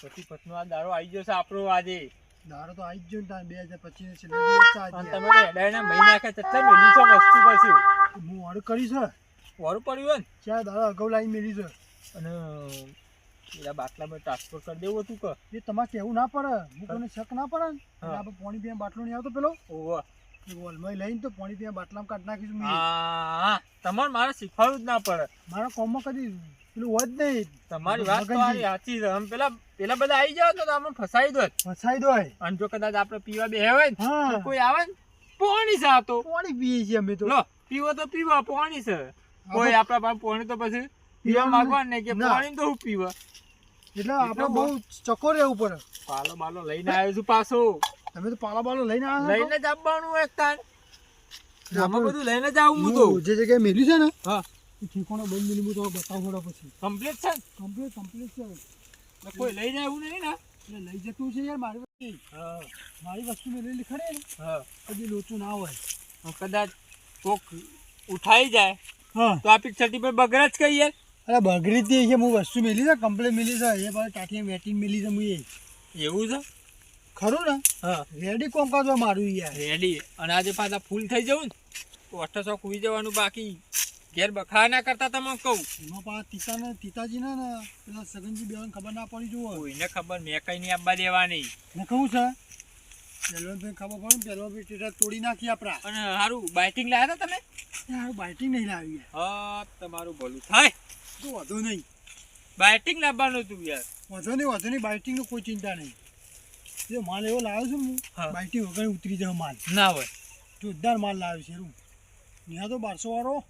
પછી પછનો આ દાડો આવી ગયો છે આપણો આજે. દાડો તો આવી જ ગયો ને તાર 2025 છેલ્લો દિવસ છે આજે. અને તમે તો હેડાયના મહિના આખા કેટલા મેલી છો વસ્તુ પછી હું ઓર્ડર કરી છે વારું પડ્યું હોય ને. ચાર દાડા અગાઉ લાઈન મેલી છે. અને પેલા બાટલામાં ટ્રાન્સફર કરી દેવું હતું કે એ તમારે કેવું ના પડે હું કોઈને શક ના પડે ને હા. આપણે પાણી પીવા બાટલો નહીં આવતો પેલો ઓવા વોલમાં લઈને તો પાણી પીવા બાટલામાં કાઢી નાખીશું મેં. હા તમારે મારે શીખવાડવું જ ના પડે. મારા કોમમાં કદી પેલું હોય જ નહીં. તમારી વાત તો સારી સાચી છે. આમ પેલા બધા આવી જાવ તો આમાં ફસાઈ દો. ફસાઈ દો અને જો કદાચ આપણે પીવા બે હોય ને હા તો કોઈ આવે ને પોણી છે આ તો પાણી પીએ છીએ અમે તો. લો પીવો તો પીવા પોણી છે. કોઈ આપણા પાસે પોણી તો પછી પીવા માંગવાનું નહીં કે ના. પોણી તો હું પીવા. એટલે આપણે બહુ ચકો રહેવું પડે. પાલો બાલો લઈને આવ્યો છું પાછો. તમે તો પાલા બાલો લઈને આવ્યા છો? લઈને જ આવવાનું એક તાણ. આમાં બધું લઈને જ આવું હું તો. હું જે જગ્યાએ મેલ્યું છે ને હા એ ઠેકાણો બંધ મિલી હું તો બતાવું થોડા પછી. કમ્પ્લીટ છે કમ્પ્લીટ છે. ને કોઈ લઈને આવ્યું નહીં ને. એટલે લઈ જતું છે યાર મારી વસ્તુ. હા મારી વસ્તુ મેલેલી ખરી ને હા કદી લોચો ના હોય. કદાચ કોક ઉઠાઈ જાય હા તો આ પિક્ચર પર બગડ જ કહીએ. અરે બગડી જ છે હું વસ્તુ મેલી છે કમ્પ્લેટ મેલી છે એ ભાઈ ટાંકી વેટિંગ મેલી છે હું એ એવું છે. ખરું ને હા રેડી કોમ કાઢવા મારું યાર. રેડી. અને આજે પાછા ફૂલ થઈ જવું ને તો 800 કુઈ જવાનું બાકી. ઘેર બખા ના કરતા તમે કહું. એમાં પાછા તીતાજી ને પેલા સગનજી બેવાને ખબર ના પડી જુઓ. કોઈને ખબર મેં કઈ નહીં આપવા દેવાની. ને કહું છે પહેલવાન ખબર પડે ને પહેલવાન ભાઈ ટેટા તોડી નાખી આપણા. અને સારું બાઇટિંગ લાવ્યા હતા તમે. યાર બાઇટિંગ નહીં લાવી યાર. હા તમારું ભલું થાય. તો વાંધો નહીં બાઇટિંગ લાવવાનું હતું યાર. વાંધો નહીં બાઇટિંગની કોઈ ચિંતા નહીં. જો માલ એવો લાવ્યો છું ને હા. હું બાઇટિંગ વગર ઉતરી જાય માલ. ના હોય. જોરદાર માલ લાવ્યો છે હું. ત્યાં તો 1200 વાળો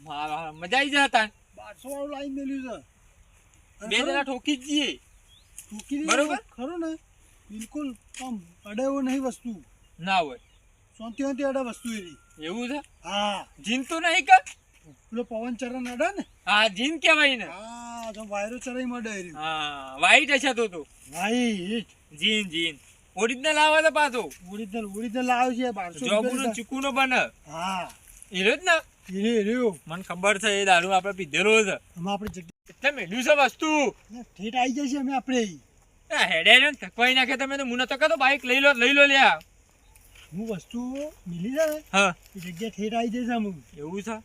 મારા મજા આવી જાય હતા. 1200 વાળું લાઈન મેલ્યું છે. બે જણા ઠોકી જ જઈએ. ઠોકી દે બરોબર. ખરું ને બિલકુલ આમ અડે એવું નહીં વસ્તુ. ના હોય. સોંતી અડે વસ્તુ એની. એવું છે. હા જીન તો નહીં કર. પેલો પવન ચરણ અડે ને હા જીન કહેવાય ને. હા જો વાયરો ચરાઈ મળે રહ્યું. હા વાઈટ હશે તો ભાઈ જીન ઓરિજિનલ આવે તો પાછો. ઓરિજિનલ લાવ્યો છે 1200 જોગુનો ચીકુનો બને. હા એરો જ ને. એ રહ્યો મને ખબર છે એ દારૂ આપણે પીધેલો છે. આમાં આપણે જગ્યા એટલે મેલ્યું છે વસ્તુ. ઠેઠ આવી જાય છે અમે આપણે. હેડે ને થકવાઈ નાખે તમે તો મુને તો કહેતો બાઈક લઈ લો લ્યા. હું વસ્તુ મિલી છે ને હા એ જગ્યા ઠેઠ આવી જાય છે અમુક. એવું છે.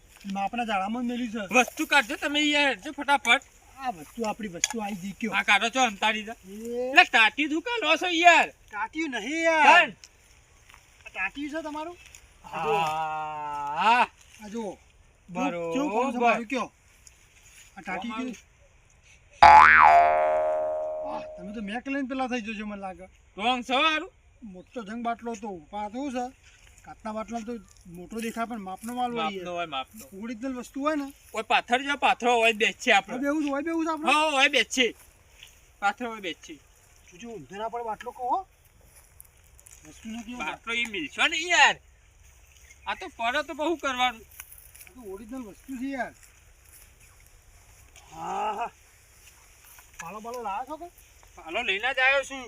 આપણા ઝાડામાં જ મેલ્યું છે. વસ્તુ કાઢજો તમે યાર જો ફટાફટ. આ વસ્તુ આપણી વસ્તુ આવી ગઈ કયો. આ કાઢો છો અંતારી દે. એ એટલે ટાટી દુકા લો છો યાર. ટાટિયું નહીં યાર. કણ? આ ટાટિયું છે તમારું. હા આ જુઓ બરોબર. કેવું કોણ છે મારું કયો. આ ટાટી કોણ વાહ તમે તો મેક લઈને પેલા થઈ જજો મને લાગે. રોંગ છે હારું. મોટો જંગ બાટલો તો પણ શું છે કાચના બાટલા તો મોટો દેખાય પણ માપનો માલ હોય માપનો હોય માપનો. ઓરિજિનલ વસ્તુ હોય ને કોઈ પાથર જો પાથરો હોય બેચ છે હવે આપણે. એવું હોય બેવું છે આપણે. હા હોય બેચ છે. પાથરો હોય બેચ છે. જો ઊંધે ના પડે બાટલો કહો વસ્તુ નથી આ બાટલો એ મિલશો ને યાર. આ તો પડે તો બહુ કરવાનું. તો ઓરિજિનલ વસ્તુ છે યાર. હા હા પાલો બાલો લાવ્યો છો કે હાલો લઈને જ આવ્યો છું.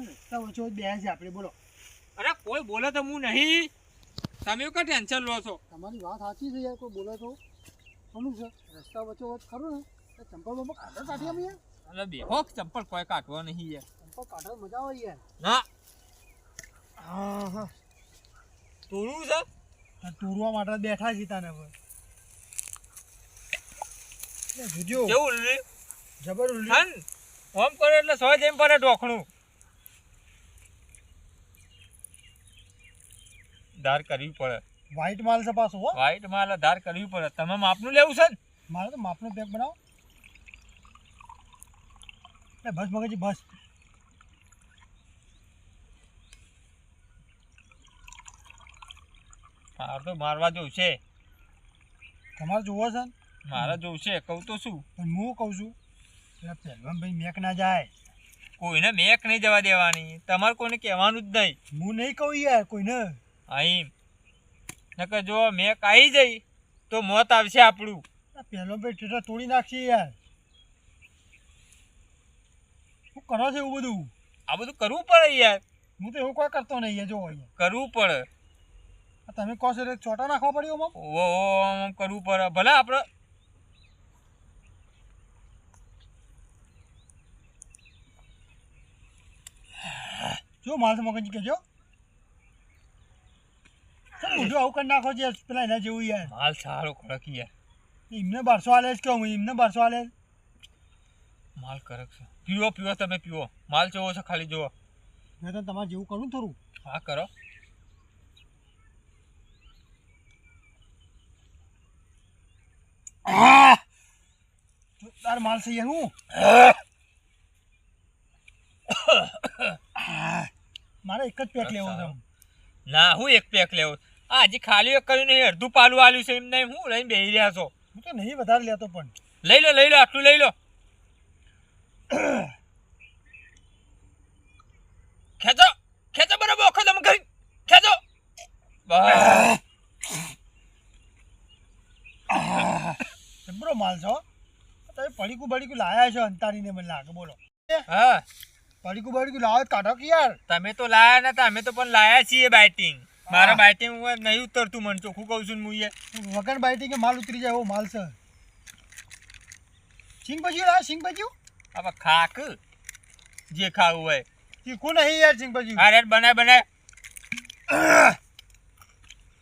રસ્તા વચ્ચે બે છે આપણે બોલો. અરે કોઈ બોલે તો હું નહીં. તમે એવું કઈ ટેન્શન લો છો. તમારી વાત સાચી છે યાર કોઈ બોલે તો કોનું છે રસ્તા વચ્ચે વચ્ચે ખરું ને એ ચંપલ બમ્પલ કાઢો કાઢી અમે યાર. અરે બેહો ચંપલ કોઈ કાઢવા નહીં યાર. ચંપલ કાઢવા મજા આવે યાર. ના હા હા તોરું છે. ટૂરવા માટે બેઠા છીએ તને હવે જોજો કેવું ઉલ્લી જબર ઉલ્લી. હન ઓમ કરે એટલે સો જેમ પડે ઢોકણું. ધાર કરવી પડે. વ્હાઈટ માલ છે પાછો હો. વ્હાઈટ માલ ધાર કરવી પડે. તમે માપનું લેવું છે ને. મારે તો માપનો પેક બનાવો. એ બસ મગજી બસ. મારે તો મારવા જવું છે. તમારે જોવો છે ને મારે જવું છે કહું તો શું. પણ હું કહું છું પેલા પહેલવાન ભાઈ મેક ના જાય. કોઈને મેક નહીં જવા દેવાની. તમારે કોઈને કહેવાનું જ નહીં. હું નહીં કહું યાર કોઈને. અહીં નકર જો મેક આવી જઈ તો મોત આવશે આપણું. પહેલો ભાઈ ટેટા તોડી નાખશે યાર. શું કરો છો એવું બધું. આ બધું કરવું પડે યાર. હું તો એવું કોઈ કરતો નહીં યાર જો યાર. કરવું પડે. તમે કહો છો એટલે ચોટા નાખવા પડ્યો આમ. આમ કરવું પડે. ભલે આપણે જો માલ મગજ કેજો મોઢું આવું કરી નાખો છે પેલા એના જેવું યાર. માલ સારો કડક યાર. એમને 1200 આલે છે કે હું એમને 1200 આલે? માલ કડક છે. પીવો પીવો તમે પીવો. માલ જોવો છે ખાલી જોવો. મેં તો તમારે જેવું કરું થોડું. હા કરો. તાર માલ છે યાર હું. મારે એક જ પેક લેવો છે. ના હું એક પેક લેવો. આ હજી ખાલી એક કર્યું નહીં, અડધું પાલું આલ્યું છે એમ નહીં. હું લઈને બેસી રહ્યા છો. હું તો નહીં વધારે લેતો પણ. લઈ લો આટલું લઈ લો. ખેંચો બરાબર ઓખો તમે કરી ખેંચો. જબરો માલ છો. તમે પડીકું લાયા છો અંતારીને મને લાગે. બોલો હા પડીકું લાવો કાઢો કે યાર. તમે તો લાયા નતા, અમે તો પણ લાયા છીએ બાઇટિંગ. મારા બાઇટિંગ નહીં ઉતરતું, મને ચોખ્ખું કહું છું હું. વગર બાઇટિંગ માલ ઉતરી જાય એવો માલ છે. સિંગ ભજીયું લાવ, સિંગ ભજીયું. હવે ખાક જે ખાવું હોય. તીખું નહીં યાર સિંગ ભજીયું. હા રેડ બનાય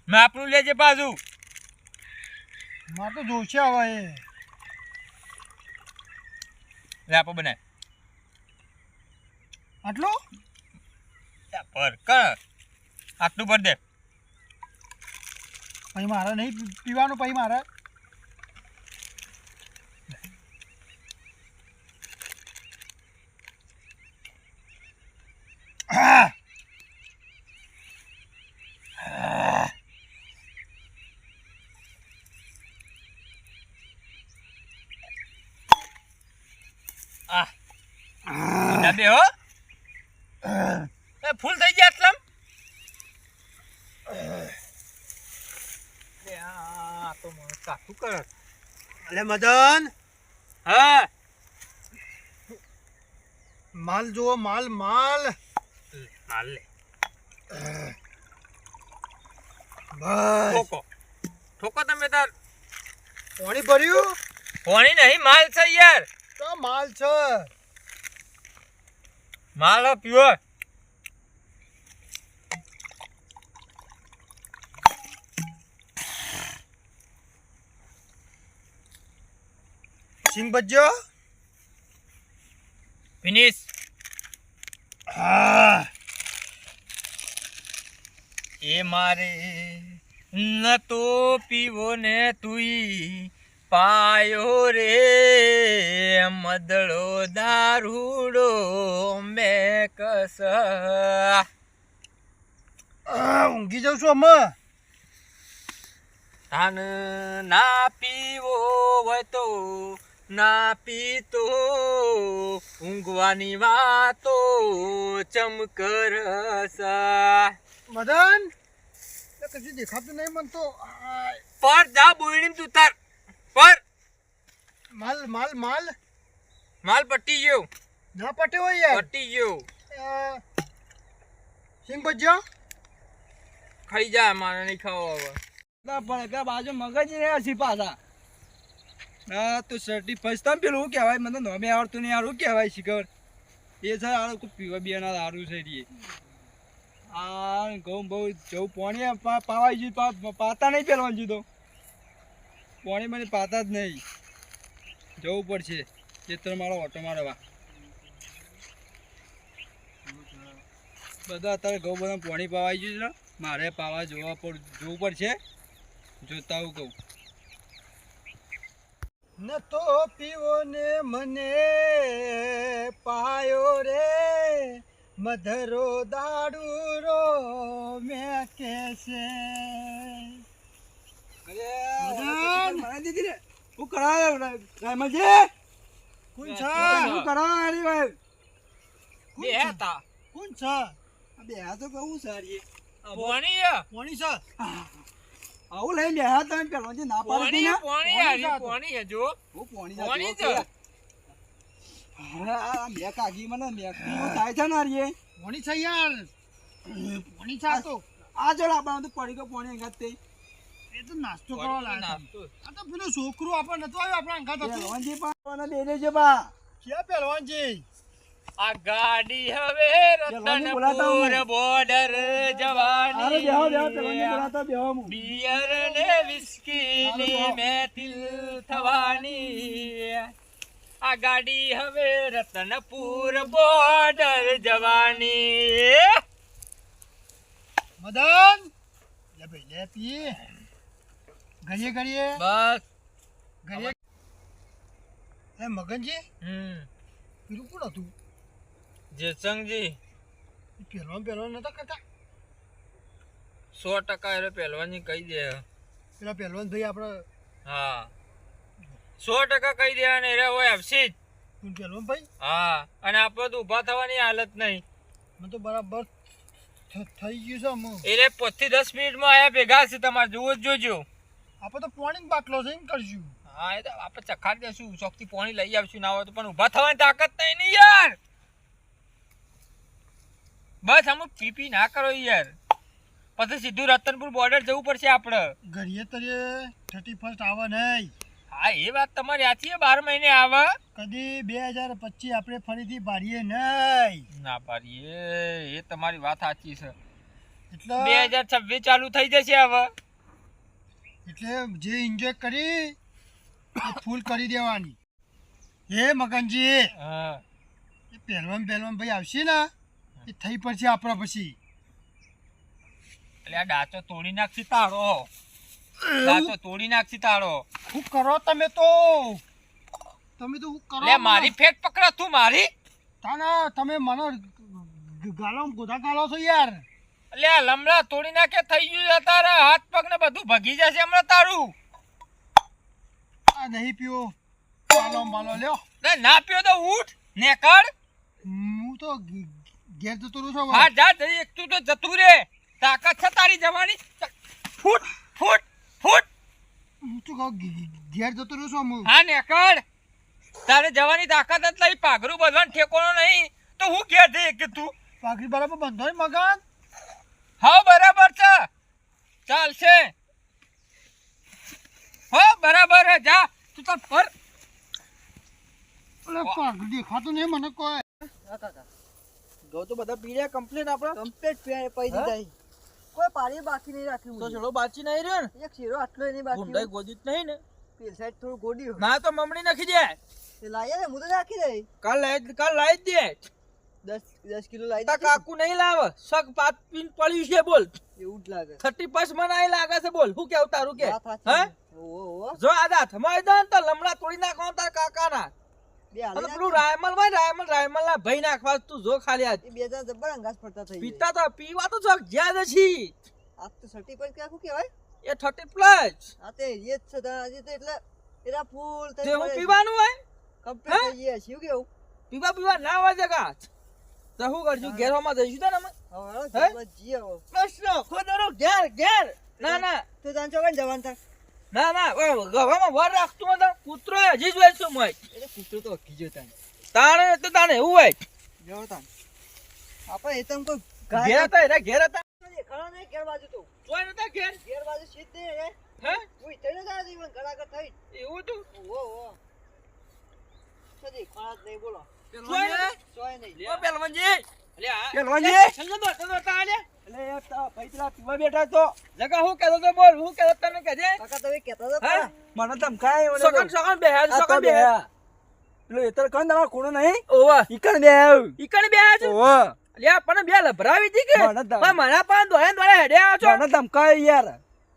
માપનું લેજે પાછું. માર તો જોશે હવે એ. લે આપો બનાય. આટલું પર કર આટલું ભર દે. પછી મારે નહીં પીવાનું. પછી મારે બે હો ફૂલ થઈ ગયા આટલામ. તો મને કાઠું કરે. અલે મદન. હા માલ જુઓ માલ માલ હાલ લે. બસ ઠોકો તમે તાર. પાણી ભર્યું? પાણી નહીં, માલ છે યાર. તો માલ છે. માલ પીવો. સિંગ ભજ્યો ફિનિશ. હા એ મારે ન તો પીવો ને તુઈ પાયો રે મદળો દારૂડો મેં કસ. ઊંઘી જાઉં છું અમે. ધાન ના પીવો હોય તો ના પીતો ઊંઘવાની વાતો ચમકરસ. મદન કશું દેખાતું નહીં મન તો. પર જા બોયડી તું તાર પર. માલ માલ માલ માલ પટી ગયો. ના પટે હોય યાર. પટી ગયો. સિંગ ભજ્યો ખાઈ જા, મારે નહીં ખાવો હવે. બાજુ મગજ રહ્યા છે પાછા. હા તો શર્ટી ફસતા પેલું શું કહેવાય, મને નોમે આવડતું નહીં. સારું કહેવાય શિખર એ છે. આ પીવા બિયાના સારું છે રે. આ ઘઉં બહુ જવું પાણી પાવાઈ ગયું. પાતા નહીં પહેરવાનું જીધો પાણી મને પાતા જ નહીં. જવું પડશે ખેતર મારો ઓટો મારવા. બધા અત્યારે ઘઉં બધા પાણી પાવાઈ ગયું છે. મારે પાવા જોવું પડશે. જોતા હું કહું ન તો પીવો ને મને પાયો રે મધરો દાડુરો મેં કેસે. દીદી રે હું કરાય રાયમલજી કોણ છે? હું કરાય અરે ભાઈ બે હતા કોણ છે? બે આ તો કહું સારી પોણી કોણી છે? આવું લઈને બેહા તમે પેલો ના પાડી ને પોણી હે જો હું પોણી પોણી છે. હા મે કાગી મને મે થાય છે ને રે. કોણી છે યાર? કોણી છે? તો આ જો લાબા તો પડી ગયો પોણી અંગાત તે. એ તો નાસ્તો કરવા લાગ્યા. આ તો પેલો છોકરો આપણને નતો આવ્યો આપણા અંગાત હતો. પહેલવાનજી પણ દે દેજો બા. ક્યાં પહેલવાનજી? આ ગાડી હવે જવાની બોલાતા હું. રતનપુર બોર્ડર અરે જવાની બેહો બેહો પેલાની બોલાતા બેહો હું. બિયર ને વિસ્કી ની મહેફિલ થવાની આ ગાડી હવે રતનપુર બોર્ડર જવાની મદન લે ભાઈ લે પી ઘડીએ ઘડીએ બસ ઘડીએ એ મગનજી પેલું કોણ હતું જેસંગજી પહેલવાન નતા કરતા 100% એટલે પહેલવાનની કહી દે પેલા પહેલવાન ભાઈ આપણે હા 100% કહી દે અને રે હોય આપશી જ પહેલવાન ભાઈ હા અને આપણે તો ઊભા થવાની હાલત નહીં મને તો બરાબર થઈ ગયું છે એટલે 5 થી 10 મિનિટમાં આયા ભેગા છે તમારે જોવો જ જોજો આપણે તો પાણી બાટલો છે એમ કરશું હા એ તો આપણે ચખાડ દેશું ચોકથી પાણી લઈ આવશું ના હોય તો પણ ઊભા થવાની તાકાત નહીં ને યાર બસ અમુક પીપી ના કરો યાર પછી સીધું રતનપુર બોર્ડર જવું પડશે આપણે ઘડીએ તરીએ 31 આવે નહીં હા એ વાત તમારી સાચી છે 12 મહિને આવે કદી 2025 આપણે ફરીથી બારીએ નહીં ના પાડીએ એ તમારી વાત સાચી છે એટલે 2026 ચાલુ થઈ જશે હવે એટલે જે એન્જોય કરી એ ફૂલ કરી દેવાની હે મગનજી હા એ પહેલવાન ભાઈ આવશે ને એ થઈ પડશે આપણા પછી એટલે આ ડાચો તોડી નાખશી તાળો ડાચો તોડી નાખશી તાળો શું કરો તમે તો શું કરો લે મારી ફેટ પકડો તું મારી તાના તમે મને ગાલો ગોધા ગાલો છો યાર એટલે આ લમડા તોડી નાખે થઈ ગયું છે તારા હાથ પગ ને બધું ભગી જશે હમણાં તારું આ નહીં પીવો ગાલો માલો લ્યો લે ના પીઓ તો ઉઠ નેકળ હું તો ઘેર જતો રહું છું હા જા જઈ એક તું તો જતું રે તાકાત છે તારી જવાની ફૂટ ફૂટ ફૂટ હું તો કહું ઘેર જતો રહું છું હું હા નેકળ તારે જવાની તાકાત જ લઈ પાઘરું બધવાનું ઠેકોણો નહીં તો હું ઘેર જઈ કે તું પાઘડી બરાબર બંધો ને મગન હા બરાબર છે ચાલશે હો બરાબર હે જા તું તો પર અરે પાઘડી દેખાતું નહીં મને કોઈ ઘઉં તો બધા પી રહ્યા કમ્પ્લીટ આપણે કમ્પ્લીટ પૈ દીધા કોઈ પાણી બાકી નહીં રાખ્યું તો ચલો બાચી નહીં રહ્યો ને એક શેરો આટલો નહીં બાકી ગુંડાઈ ગોદી જ નહીં ને પેલ સાઈડ થોડું ગોડ્યું ના તો મમણી નાખી દે તે લાયા ને હું તો નાખી દઈ કાલ લાઈ જ દે 10 કિલો લાવી તા દીધી. કાકુ નહીં લાવે શક પાત પીન પડ્યું છે બોલ એવું જ લાગે 31 મને આઈ લાગે છે બોલ હું કેવું તારું કે વાત સાચી. હે ઓહો જો આ હાથમાં આવી જાય ને તો લમડા તોડી નાખો તાર કાકાના બે અને હાલી પેલું રાયમલ હોય રાયમલ ના ભાઈ નાખવા તું જો ખાલી આજ એ બે જણા જબ્બર અંગાસ પડતા થઈ પીતા તો પીવા તો જોક જ્યાં છી આ તો સર્ટિફિકેટ ક્યાં કહેવાય એ 30 પ્લસ આ તે એ જ છે તાર આજે તો એટલે એના ફૂલ તે હું પીવાનું હોય કમ્પ્લીટ થઈ ગયા શું કેવું પીવા ના હોય જગા તો હું કરજો ઘેરમાં જઈશું તો ને અમે હવે જવા જીએ હવે પ્રશ્ન ખોદરો ઘેર ના તો જાણ ચોકન જવાન થાય ના ગવામાં વર રાખતું હતો કૂતરો હજી જોઈશું મોય એટલે કૂતરો તો હકી ગયો તાણે એવું હોય જવો તાન આપણે એ તમ કોઈ ઘેર હતા એના ઘેર હતા દેખાડો નહીં ઘેર બાજુ તો જોઈ નતા ઘેર ઘેર બાજુ સીધે હે હે ઉઈ થઈને જાય જીવન ઘડાઘડ થઈ એવું તું ઓહો સદી ખાત નહીં બોલો જોઈ નતા? સોય નહીં ઓ પહેલવાનજી લે આ પહેલવાનજી! ચંગો તાલે એટલે એ ભાઈ પેલા પીવા બેઠા તો જગા હું કહેતો તો બોલ હું કહેતો તને કહેજે કાકા તમે કહેતા હતા હે? ખરા. મને ધમકાય સગન બેહ્યા પેલો એ તો કણ તમારો ખૂણો નહીં ઓવા ઈકણ બે આવ ઈકણ બેહ્યા છે ઓહો લે પણ બે લભરાવી હતી કે મને ધમ- પણ મારા પાન દોડે હેડે આવો છો મને ધમકાય યાર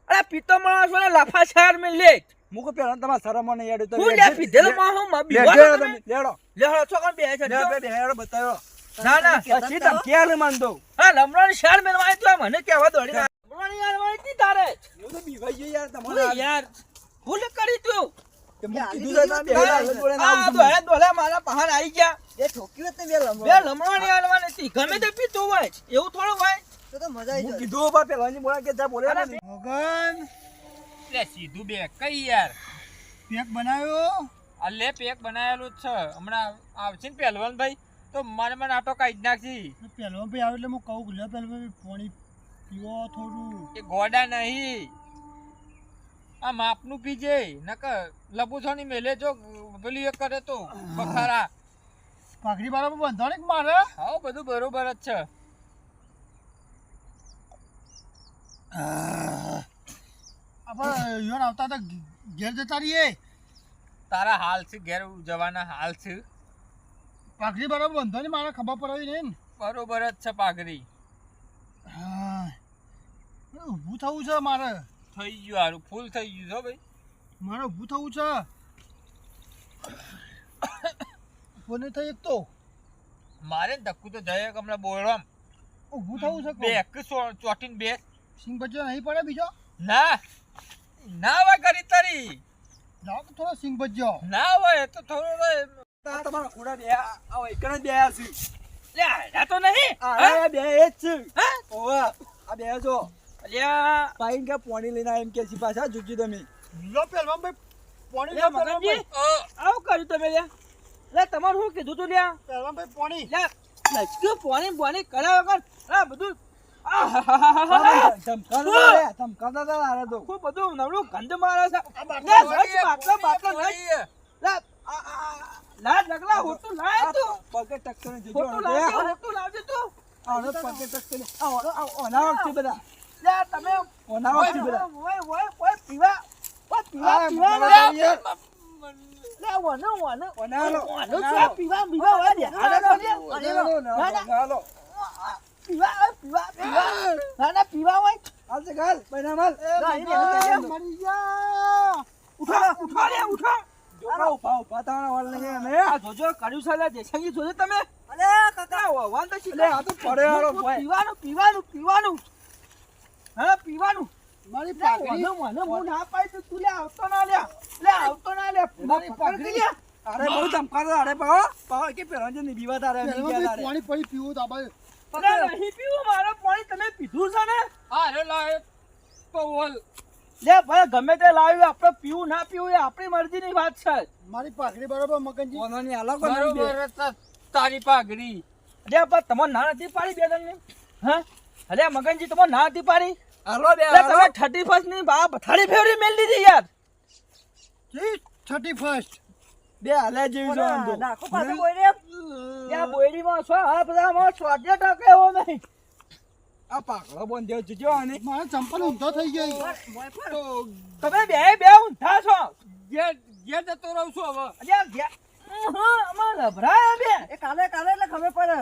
અરે પીતો માણસો ને લાફા છાર મે લે મુકો પેલા તમારા શરમ ને યાર તો હું લે પીધેલો માહો માં બીવાનો લેડો તમે તમે લેડો લે હળો છોકન બેહ્યા છે લે જો. બે હેડો બતાવ્યો ના ના કહેતા પછી હતા તમ ક્યારે માન દો હા લમણાની શાર મેલવાય તો મને કેવા દોડી ના લમણાની યાર વાળી તી તારે હું તો બીવાઈ ગયો યાર હું યાર ભૂલ કરી તું કે યાર, કીધું છે તમે બે હા, હાલ જોડે આ દોડે દોડે મારા પહાડ આવી ગયા બે ઠોક્યું હતું બે લંબો બે લમણાની હાલવાની હતી ગમે તે પીતું હોય એવું થોડું હોય તો મજા આવી હું જાય કીધું બા પેલાની બોલા કે જા બોલે અરે મગન લે સીધું બે કઈ યાર પેક બનાવ્યો અલે પેક બનાવેલું જ છે હમણાં આવશે ને પહેલવાન ભાઈ તો મને આટો કાઢી નાખી પેલો ભાઈ આવે એટલે હું કહું લે પેલો ભાઈ પાણી પીવો થોડું એ ગોડા નહીં આ માપનું પીજે નકર લબુછોની મેલે જો પેલી એક કરે તો બખારા પાઘડી બરાબર બંધાણી કે મારે હા બધું બરોબર જ છે. આપણે યોન આવતા હતા ઘેર જતા રહીએ. તારા હાલ છે ઘેર જવાના હાલ છે. પાઘડી બરાબર બંધાણી મારે ખબર પડાવી નહીં ને. બરોબર જ છે પાઘડી. હા ઊભું થવું છે મારે. થઈ ગયું હારું ફૂલ થઈ ગયું છો ભાઈ. મારે ઊભું થવું છે. કોને થઈ એક તો મારે ને ધક્કું તો જય હમણાં બોલવામ ઊભું થવું છે. બે એક ચોટીને બે સિંગ બચ્ચો નહીં પડે બીજો. ના ના હોય કરી તારી લાવ તો થોડો સિંગ બચ્ચો. ના હોય તો થોડો આ તમારા ખોડા બે આવો એક જ બે આ છે. લ્યા તો નહીં આ બે એ જ છે. હે? ઓવા આ બે જો અલ્યા પાઈન કે પાણી લઈને આયા એમ કે છે પાછા જોજો તમે. લો પહેલવાન ભાઈ પાણી લે લો મગનજી ઓ આવું કર્યું તમે લ્યા લે તમારું શું કીધું તું લ્યા પહેલવાન ભાઈ પાણી. લે લચક્યું પોણી બોણી કર્યા વગર આ બધું આહાહાહાહા. ધમકાતા હતા હારે તો. ખૂબ બધું નવરું ગંધ મારે છે આ લે બાટલા બાટલો લે લે લાજ લગલા હોતું લાય તું પગે ટક્કર જજો હોતું લાવજે હોતું લાવજે તું આનો પગે ટક્કર ઓનાવટ છે બધા લે તમે ઓનાવટ છે બધા ઓય પીવા આ પીવા બધા લે યાર. લે વનો વનો ઓનાલો વનો છે પીવા પીવા હોય દે ઓનાલો ઓનાલો ના પીવા હોય હાલ છે ગાલ બૈનામાલ મરી જા. ઉઠા લે ઉઠા જોકા ઉભા તાણા વાળ નહીં અમે આ જોજો કર્યું છે લે દેસાઈ જોજો તમે અલે કાકા વાન તો એટલે આ તો પડે હારો ભાઈ પીવાનું હા પીવાનું મારી મને પાઘડી. મને હું ના પાડી તો તું લે આવતો ના લે મારી પાઘડી. અરે બહુ ધમકાતા અરે પાવ કે પેલા જે બીવા તારે પહેલવાન ભાઈ પાણી પડી પીવું તો આપણે. અરે નહીં પીવું મારો પાણી તમે પીધું છે ને અરે લાય પવલ લે ભાઈ ગમે તે લાવ્યું આપણે પીવું ના પીવું એ આપણી મરજીની વાત છે મારી પાઘડી બરાબર મગનજી. ઓનોની આલો બરોબર જ તારી પાઘડી. અરે પણ તમે ના નથી પાડી બે જણને હા અરે મગનજી તમે ના નથી પાડી આલો બે અરે તમે 31st ની બા પથારી ફેવરી મેલ દીધી યાર 31st. બે હાલે જેવી જો આમ તો નાખો પાછો કોઈ રે ત્યાં બોયડીમાં છો હા બધા માં સ્વાદે ટકે એવો નહીં આ પાકડો બંધ્યો જોજો આને મારા ચંપલ ઊંધો થઈ ગઈ. તો તમે બે ઊંધા છો ઘેર ઘેર જતો રહું છું હવે. અરે ગયા અમાર લભરાયા બે એ કાલે એટલે ખબર પડે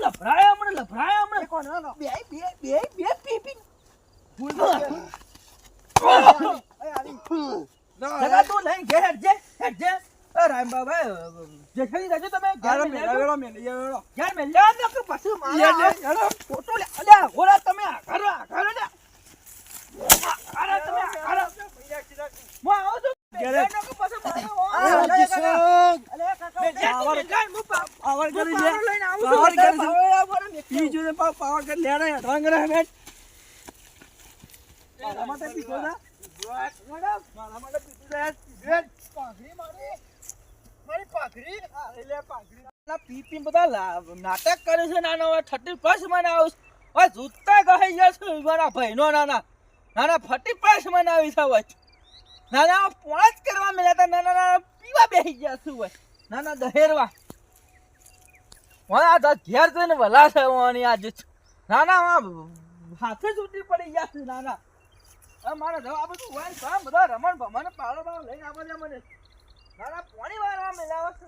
લભરાયા હમણાં એ કોણ નો બે પી પી એ આલી જગા તું લઈને ઘેર હેડજે એ રામ બાબા જેઠાણી રહેજો તમે ઘેર આરો મેલ્યા મેળવેલો મેળવેલો ઘેર મેલ્યા ને કે પછી મારા ફોટો લે અલ્યા ઓલા તમે આઘારો લે આઘારો તમે આઘારો હું આવું છું ઘેરે. ઘેર નો કે પછી મારો હાજી સંગ. અલે કાકા પાવર કરી લે લઈને આવું પાવર છું કરી લે પી જો પાવર કરી લે રે રંગ રે મેટ મારા માટે પીતો ના મારા માટે પીતો ના પાઘડી મારી. મારી પાઘડી. લે પાઘડી પી બધા નાટક કરે છે નાના હવે 31st મનાવું હવે જૂતા કહી જશે મારા ભાઈનો નાના 31st મનાવી છે હવે નાના પોણા જ કરવા મળ્યા હતા નાના પીવા બેસી ગયા છું હવે નાના દહેરવા આ ઘેર જઈને વલા છે આજે નાના હાથે છૂટી પડી ગયા છે નાના મારા આ બધું હોય કામ બધા રમણ ભમણ પાડો લઈને આવવા દે મને